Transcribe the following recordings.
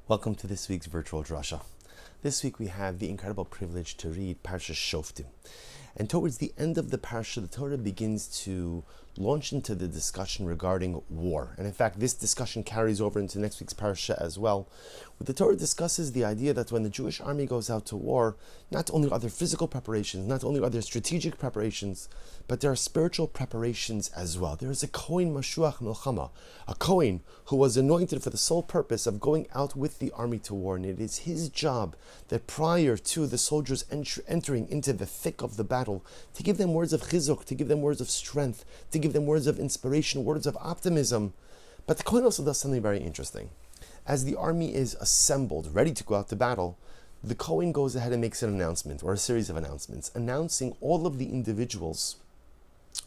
Welcome to this week's virtual Drasha. This week we have the incredible privilege to read Parsha Shoftim. And towards the end of the Parsha, the Torah begins to launch into the discussion regarding war. And in fact, this discussion carries over into next week's Parsha as well, where the Torah discusses the idea that when the Jewish army goes out to war, not only are there physical preparations, not only are there strategic preparations, but there are spiritual preparations as well. There is a Kohen Mashuach Milchama, a Kohen who was anointed for the sole purpose of going out with the army to war. And it is his job that prior to the soldiers entering into the thick of the battle, to give them words of chizuk, to give them words of strength, to give them words of inspiration, words of optimism. But the Kohen also does something very interesting. As the army is assembled, ready to go out to battle, the Kohen goes ahead and makes an announcement, or a series of announcements, announcing all of the individuals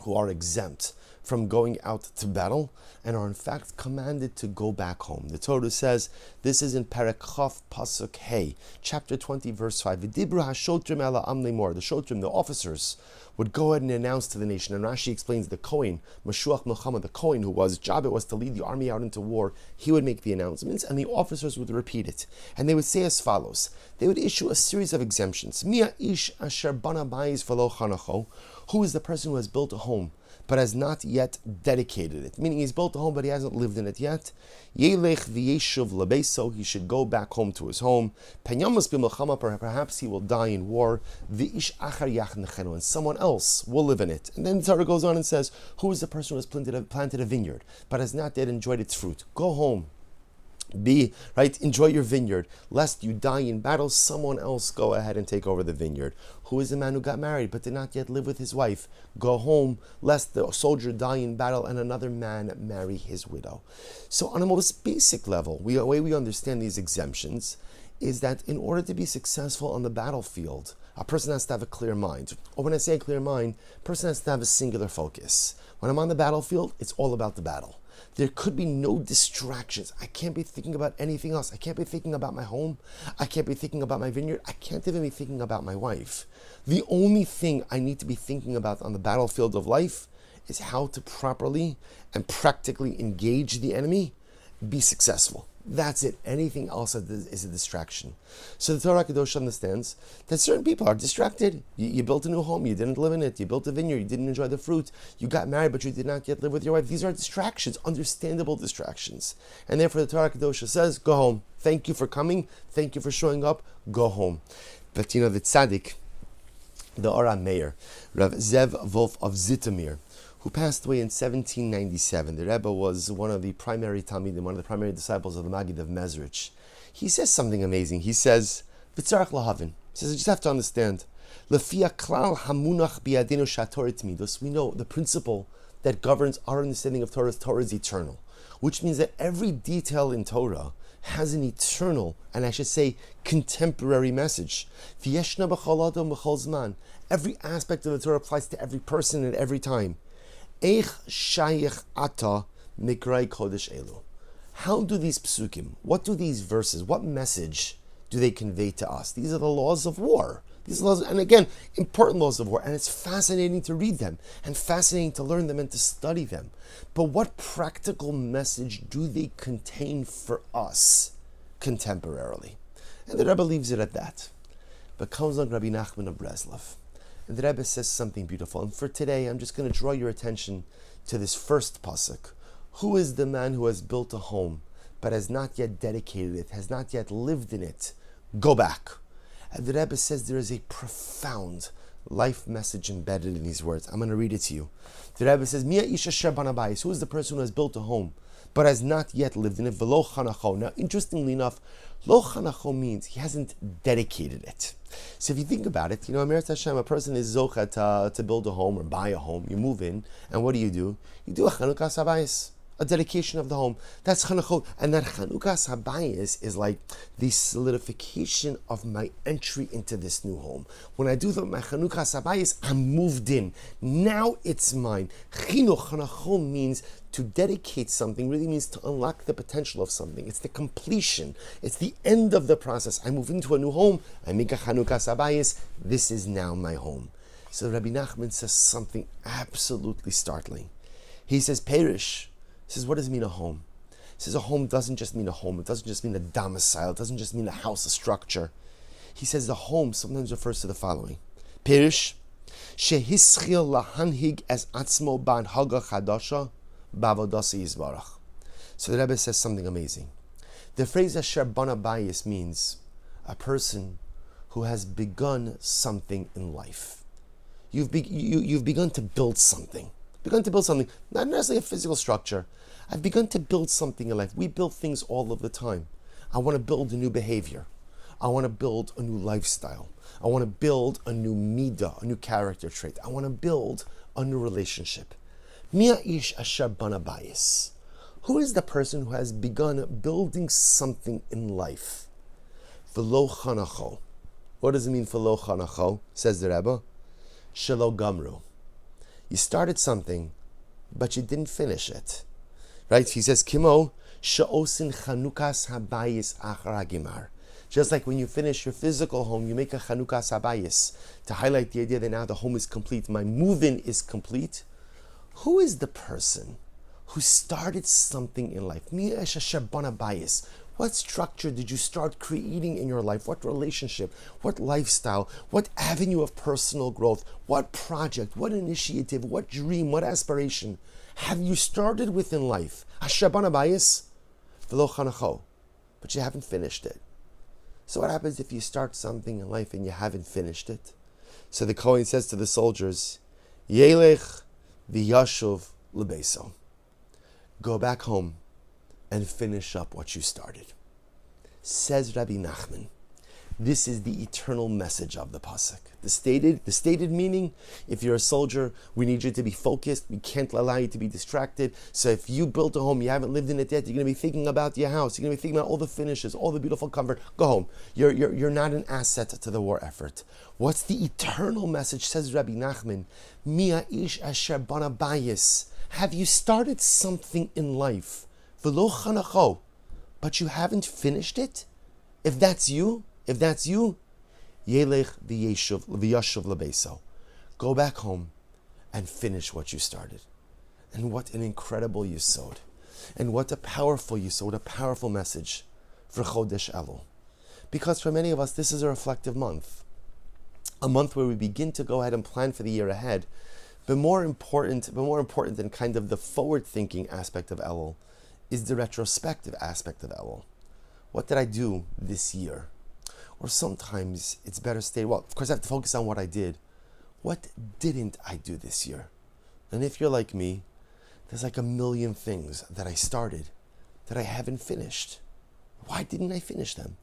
who are exempt from going out to battle and are in fact commanded to go back home. The Torah says, this is in Perek Chaf Pasuk Hey, chapter 20, verse 5. V'dibru hashotrim ela am lemor. The shotrim, the officers, would go ahead and announce to the nation. And Rashi explains the Kohen, Mashuach Milchama, the Kohen, whose job it was to lead the army out into war, he would make the announcements and the officers would repeat it. And they would say as follows. They would issue a series of exemptions. Mia ish asher bana bayis v'lo chanacho. Who is the person who has built a home but has not yet dedicated it? Meaning he's built a home but he hasn't lived in it yet. Yelech v'yeshuv lebeso. He should go back home to his home. Penyamus b'milchama. Perhaps he will die in war. V'ish achar yach nechenu. And someone else will live in it. And then the Torah goes on and says, who is the person who has planted a vineyard but has not yet enjoyed its fruit? Go home. Enjoy your vineyard. Lest you die in battle, someone else go ahead and take over the vineyard. Who is the man who got married but did not yet live with his wife? Go home, lest the soldier die in battle and another man marry his widow. So on a most basic level, the way we understand these exemptions is that in order to be successful on the battlefield, a person has to have a clear mind. Or when I say a clear mind, a person has to have a singular focus. When I'm on the battlefield, it's all about the battle. There could be no distractions. I can't be thinking about anything else. I can't be thinking about my home. I can't be thinking about my vineyard. I can't even be thinking about my wife. The only thing I need to be thinking about on the battlefield of life is how to properly and practically engage the enemy, be successful. That's it. Anything else is a distraction. So the Torah Kadosh understands that certain people are distracted. You built a new home, you didn't live in it. You built a vineyard, you didn't enjoy the fruit. You got married, but you did not yet live with your wife. These are distractions, understandable distractions. And therefore the Torah Kadosh says, go home. Thank you for coming. Thank you for showing up. Go home. But the tzaddik, the Ora Meir, Rav Zev Wolf of Zitomir, who passed away in 1797. The Rebbe was one of the primary Talmidim, one of the primary disciples of the Maggid of Mezrich. He says something amazing. He says, "V'tzarach lahavin." He says, "I just have to understand. Lefia klal hamunach biadinu shatorit midos." We know the principle that governs our understanding of Torah is eternal, which means that every detail in Torah has an eternal, and I should say, contemporary message. V'yeshna b'chol adam b'chol zman. Every aspect of the Torah applies to every person at every time. Eich shayich ata mikrai kodesh elu. How do these psukim, what do these verses, what message do they convey to us? These are the laws of war. These laws, and again, important laws of war, and it's fascinating to read them, and fascinating to learn them and to study them. But what practical message do they contain for us contemporarily? And the Rebbe leaves it at that. But comes on Rabbi Nachman of Breslov. And the Rebbe says something beautiful. And for today, I'm just going to draw your attention to this first pasuk. Who is the man who has built a home, but has not yet dedicated it, has not yet lived in it? Go back. And the Rebbe says there is a profound life message embedded in these words. I'm going to read it to you. The Rebbe says, Mia isha sher bana bayis. Who is the person who has built a home, but has not yet lived in it? V'lo chanacho. Now, interestingly enough, lo chanacho means he hasn't dedicated it. So if you think about it, Amirat Hashem, a person is zocha to build a home or buy a home. You move in, and what do? You do a Chanukas Habayis, a dedication of the home. That's Chanukot. And that Chanukas Habayis is like the solidification of my entry into this new home. When I do my Chanukas Habayis, I'm moved in. Now it's mine. Chinuch Chanukot means to dedicate something, really means to unlock the potential of something. It's the completion. It's the end of the process. I move into a new home. I make a Chanukas Habayis. This is now my home. So Rabbi Nachman says something absolutely startling. He says, Perish. He says, what does it mean a home? He says a home doesn't just mean a home. It doesn't just mean a domicile. It doesn't just mean a house, a structure. He says the home sometimes refers to the following. Pirish, shehischil lahanhig es atzmo b'anhaga chadasha b'avodasi yizbarach. So the Rebbe says something amazing. The phrase asher bana bayis means a person who has begun something in life. You've begun to build something. Not necessarily a physical structure. I've begun to build something in life. We build things all of the time. I want to build a new behavior. I want to build a new lifestyle. I want to build a new midah, a new character trait. I want to build a new relationship. Mia ish asher bana bayis. Who is the person who has begun building something in life? V'lo chanacho. What does it mean, v'lo chanacho? Says the Rebbe. Shelo gamru. You started something, but you didn't finish it. Right? He says, Kimo, she'osin chanukas habayis achar hagimar. Just like when you finish your physical home, you make a chanukas habayis to highlight the idea that now the home is complete, my move-in is complete. Who is the person who started something in life? Mi'esh asher bana bayis. What structure did you start creating in your life? What relationship? What lifestyle? What avenue of personal growth? What project? What initiative? What dream? What aspiration have you started within life? Asher bana bayis v'lo chanacho. But you haven't finished it. So what happens if you start something in life and you haven't finished it? So the Kohen says to the soldiers, Yelech v'yashuv lebeso. Go back home and finish up what you started. Says Rabbi Nachman, this is the eternal message of the pasuk. The stated meaning, if you're a soldier, we need you to be focused. We can't allow you to be distracted. So if you built a home, you haven't lived in it yet, you're going to be thinking about your house. You're going to be thinking about all the finishes, all the beautiful comfort. Go home. You're not an asset to the war effort. What's the eternal message? Says Rabbi Nachman, Mia ish asher bana bayis. Have you started something in life? V'lo chanacho, but you haven't finished it? If that's you, Yelech v'yashuv lebeso. Go back home and finish what you started. And what an incredible yesod. And what a powerful yesod, a powerful message for Chodesh Elul. Because for many of us, this is a reflective month. A month where we begin to go ahead and plan for the year ahead. But more important than kind of the forward-thinking aspect of Elul is the retrospective aspect of Elul. What did I do this year? Or sometimes it's better stated, well, of course I have to focus on what I did. What didn't I do this year? And if you're like me, there's like a million things that I started that I haven't finished. Why didn't I finish them?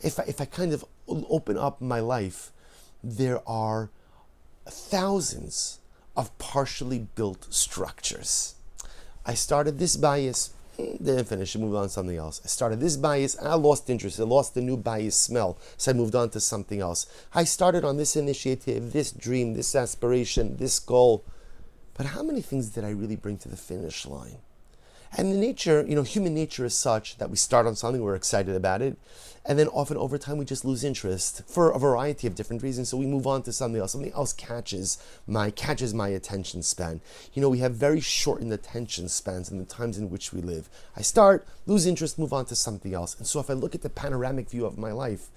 If I kind of open up my life, there are thousands of partially built structures. I started this bias, didn't finish, moved on to something else. I started this bias, I lost interest, I lost the new bias smell, so I moved on to something else. I started on this initiative, this dream, this aspiration, this goal. But how many things did I really bring to the finish line? And the nature, human nature is such that we start on something, we're excited about it, and then often over time we just lose interest for a variety of different reasons. So we move on to something else. Something else catches my attention span. We have very shortened attention spans in the times in which we live. I start, lose interest, move on to something else. And so if I look at the panoramic view of my life,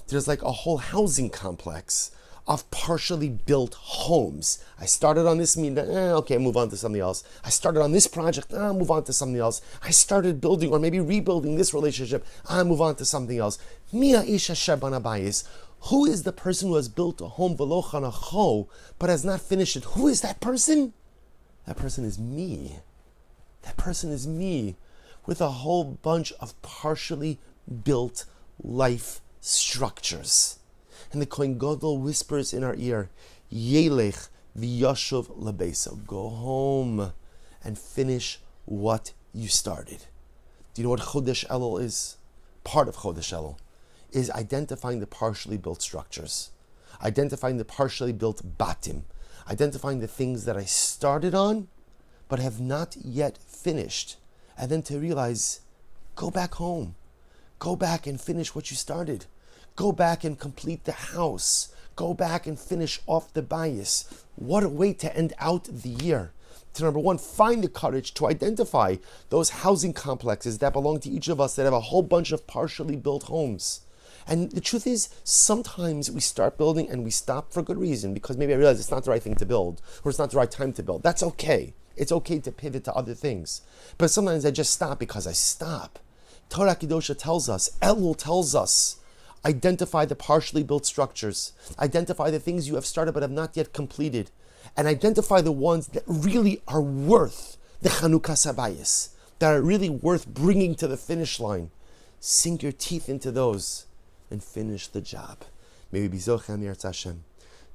there's like a whole housing complex of partially built homes. I started on this okay, move on to something else. I started on this project, move on to something else. I started building or maybe rebuilding this relationship, move on to something else. Mia isha shebana bayis. Who is the person who has built a home v'lo chanacho, but has not finished it? Who is that person? That person is me. That person is me with a whole bunch of partially built life structures. And the Kohen Gadol whispers in our ear, Yelech v'yashuv lebeso. Go home and finish what you started. Do you know what Chodesh Elul is? Part of Chodesh Elul is identifying the partially built structures, identifying the partially built batim, identifying the things that I started on but have not yet finished, and then to realize, go back home. Go back and finish what you started. Go back and complete the house. Go back and finish off the bias. What a way to end out the year. to, number one, find the courage to identify those housing complexes that belong to each of us that have a whole bunch of partially built homes. And the truth is, sometimes we start building and we stop for good reason, because maybe I realize it's not the right thing to build, or it's not the right time to build. That's okay. It's okay to pivot to other things. But sometimes I just stop because I stop. Torah Kedosha tells us, Elul tells us, identify the partially built structures. Identify the things you have started but have not yet completed. And identify the ones that really are worth the Chanukah Sabayis, that are really worth bringing to the finish line. Sink your teeth into those and finish the job. May we be Zochem Yirtzeh Hashem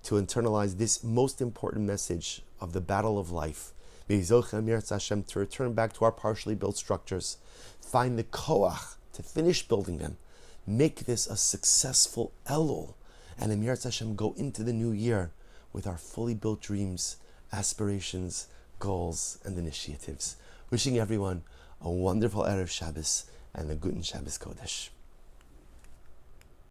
to internalize this most important message of the battle of life. May we be Zochem Yirtzeh Hashem to return back to our partially built structures. Find the koach to finish building them. Make this a successful Elul. And in Yirtzeh Hashem go into the new year with our fully built dreams, aspirations, goals, and initiatives. Wishing everyone a wonderful Erev Shabbos and a Guten Shabbos Kodesh.